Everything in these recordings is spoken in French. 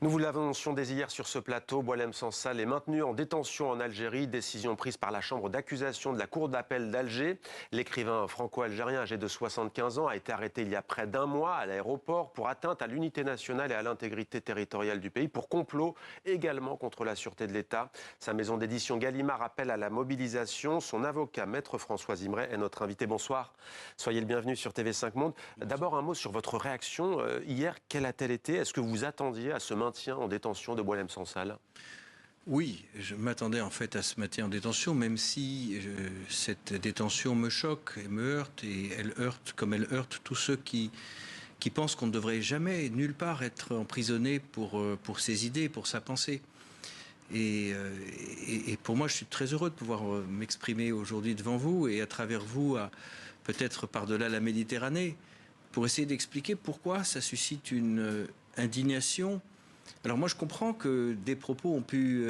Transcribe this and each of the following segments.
Nous vous l'annoncions dès hier sur ce plateau, Boualem Sansal est maintenu en détention en Algérie, décision prise par la chambre d'accusation de la cour d'appel d'Alger. L'écrivain franco-algérien âgé de 75 ans a été arrêté il y a près d'un mois à l'aéroport pour atteinte à l'unité nationale et à l'intégrité territoriale du pays, pour complot également contre la sûreté de l'État. Sa maison d'édition Gallimard appelle à la mobilisation. Son avocat, maître François Imret, est notre invité. Bonsoir, soyez le bienvenu sur TV5 Monde. D'abord un mot sur votre réaction. Hier, quelle a-t-elle été? Est-ce que vous attendiez à ce maintien en détention de Boualem Sansal? Oui, je m'attendais en fait à ce maintien en détention, même si cette détention me choque et me heurte, et elle heurte comme elle heurte tous ceux qui pensent qu'on ne devrait jamais, nulle part, être emprisonné pour ses idées, pour sa pensée. Et pour moi, je suis très heureux de pouvoir m'exprimer aujourd'hui devant vous et à travers vous, peut-être par-delà la Méditerranée, pour essayer d'expliquer pourquoi ça suscite une indignation. Alors moi, je comprends que des propos ont pu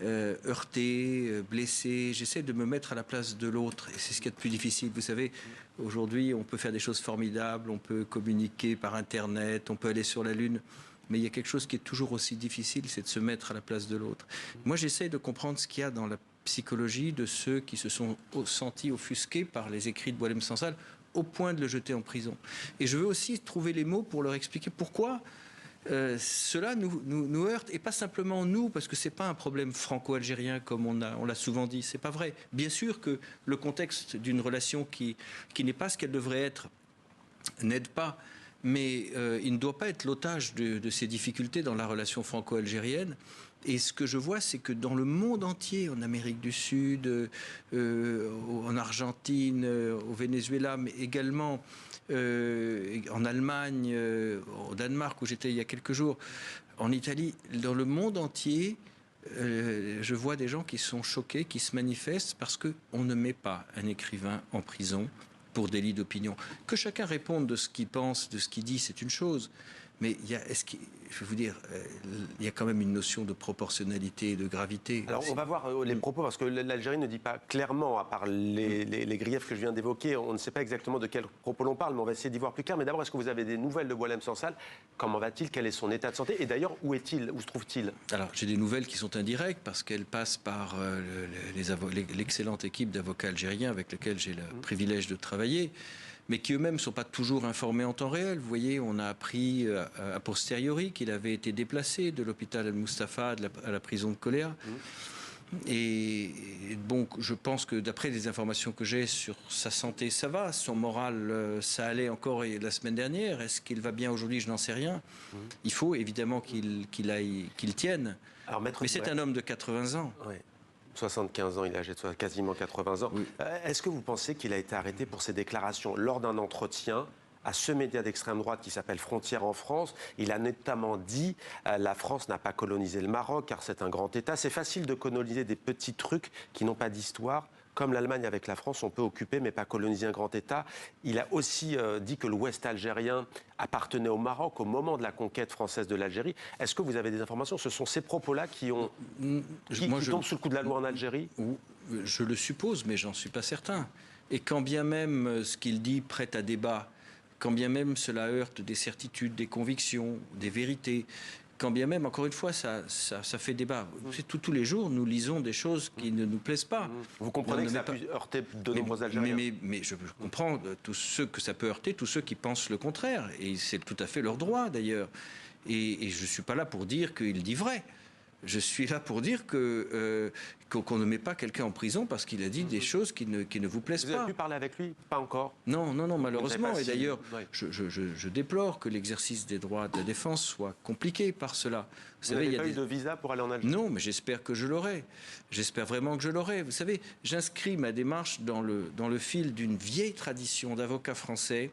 heurter, blesser. J'essaie de me mettre à la place de l'autre. Et c'est ce qui est le plus difficile. Vous savez, aujourd'hui, on peut faire des choses formidables. On peut communiquer par Internet. On peut aller sur la Lune. Mais il y a quelque chose qui est toujours aussi difficile, c'est de se mettre à la place de l'autre. Moi, j'essaie de comprendre ce qu'il y a dans la psychologie de ceux qui se sont sentis offusqués par les écrits de Boualem Sansal au point de le jeter en prison. Et je veux aussi trouver les mots pour leur expliquer pourquoi cela nous heurte, et pas simplement nous, parce que ce n'est pas un problème franco-algérien comme on l'a souvent dit, c'est pas vrai. Bien sûr que le contexte d'une relation qui n'est pas ce qu'elle devrait être n'aide pas, mais il ne doit pas être l'otage de ces difficultés dans la relation franco-algérienne. Et ce que je vois, c'est que dans le monde entier, en Amérique du Sud, en Argentine, au Venezuela, mais également en Allemagne, au Danemark où j'étais il y a quelques jours, en Italie, dans le monde entier, je vois des gens qui sont choqués, qui se manifestent parce qu'on ne met pas un écrivain en prison pour délit d'opinion. Que chacun réponde de ce qu'il pense, de ce qu'il dit, c'est une chose. Mais je vais vous dire, il y a quand même une notion de proportionnalité et de gravité. Alors on va voir les propos, parce que l'Algérie ne dit pas clairement, à part les griefs que je viens d'évoquer, on ne sait pas exactement de quels propos l'on parle, mais on va essayer d'y voir plus clair. Mais d'abord, est-ce que vous avez des nouvelles de Boualem Sansal? Comment va-t-il? Quel est son état de santé? Et d'ailleurs, où est-il? Où se trouve-t-il? Alors j'ai des nouvelles qui sont indirectes, parce qu'elles passent par l'excellente équipe d'avocats algériens avec lesquels j'ai le privilège de travailler, mais qui eux-mêmes ne sont pas toujours informés en temps réel. Vous voyez, on a appris a posteriori qu'il avait été déplacé de l'hôpital Al-Mustafa à la prison de Koléa. Et bon, je pense que d'après les informations que j'ai sur sa santé, ça va. Son moral, ça allait encore la semaine dernière. Est-ce qu'il va bien aujourd'hui? Je n'en sais rien. Il faut évidemment qu'il tienne. Alors, mais c'est un homme de 80 ans. Oui. 75 ans, il est âgé de quasiment 80 ans. Oui. Est-ce que vous pensez qu'il a été arrêté pour ses déclarations lors d'un entretien à ce média d'extrême droite qui s'appelle Frontières en France? Il a notamment dit la France n'a pas colonisé le Maroc car c'est un grand État. C'est facile de coloniser des petits trucs qui n'ont pas d'histoire. Comme l'Allemagne avec la France, on peut occuper mais pas coloniser un grand État. Il a aussi dit que l'Ouest algérien appartenait au Maroc au moment de la conquête française de l'Algérie. Est-ce que vous avez des informations? Ce sont ces propos-là qui tombent sous le coup de la loi en Algérie? Je le suppose, mais j'en suis pas certain. Et quand bien même ce qu'il dit prête à débat, quand bien même cela heurte des certitudes, des convictions, des vérités, quand bien même, encore une fois, ça fait débat. Tous les jours, nous lisons des choses qui ne nous plaisent pas. Vous comprenez que ça a pu heurter de nombreux Algériens? Mais je comprends tous ceux que ça peut heurter, tous ceux qui pensent le contraire. Et c'est tout à fait leur droit, d'ailleurs. Et je ne suis pas là pour dire qu'il dit vrai. Je suis là pour dire qu'on ne met pas quelqu'un en prison parce qu'il a dit des choses qui ne vous plaisent pas. Vous avez pu parler avec lui? Pas encore? Non, malheureusement. Et d'ailleurs, je déplore que l'exercice des droits de la défense soit compliqué par cela. Vous n'avez pas eu de visa pour aller en Algérie? Non, mais j'espère que je l'aurai. J'espère vraiment que je l'aurai. Vous savez, j'inscris ma démarche dans le fil d'une vieille tradition d'avocats français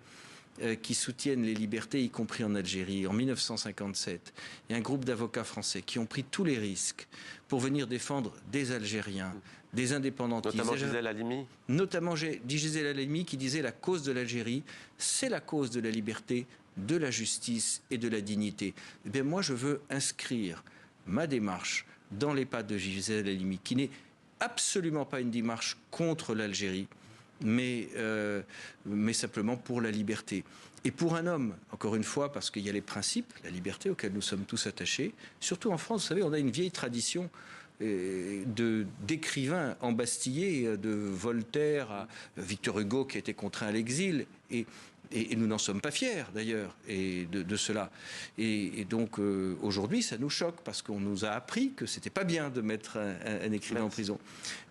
qui soutiennent les libertés, y compris en Algérie. En 1957, il y a un groupe d'avocats français qui ont pris tous les risques pour venir défendre des Algériens, des indépendantistes. Notamment Gisèle Halimi? Notamment Gisèle Halimi qui disait la cause de l'Algérie, c'est la cause de la liberté, de la justice et de la dignité. Eh bien, moi, je veux inscrire ma démarche dans les pas de Gisèle Halimi, qui n'est absolument pas une démarche contre l'Algérie, mais simplement pour la liberté. Et pour un homme, encore une fois, parce qu'il y a les principes, la liberté auxquels nous sommes tous attachés, surtout en France, vous savez, on a une vieille tradition d'écrivains embastillés, de Voltaire à Victor Hugo qui a été contraint à l'exil, et nous n'en sommes pas fiers d'ailleurs de cela. Et donc aujourd'hui, ça nous choque parce qu'on nous a appris que c'était pas bien de mettre un écrivain en prison.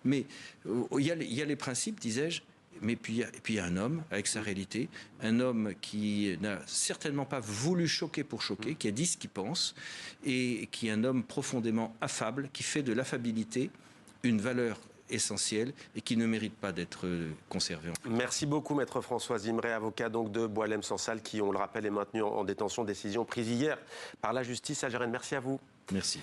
Mais il y a les principes, disais-je. Mais puis il y a un homme avec sa réalité, un homme qui n'a certainement pas voulu choquer pour choquer, qui a dit ce qu'il pense, et qui est un homme profondément affable, qui fait de l'affabilité une valeur essentielle et qui ne mérite pas d'être conservé. Merci beaucoup, maître François Zimré, avocat donc de Boualem-Sansal, qui, on le rappelle, est maintenu en détention, décision prise hier par la justice algérienne. Merci à vous. Merci.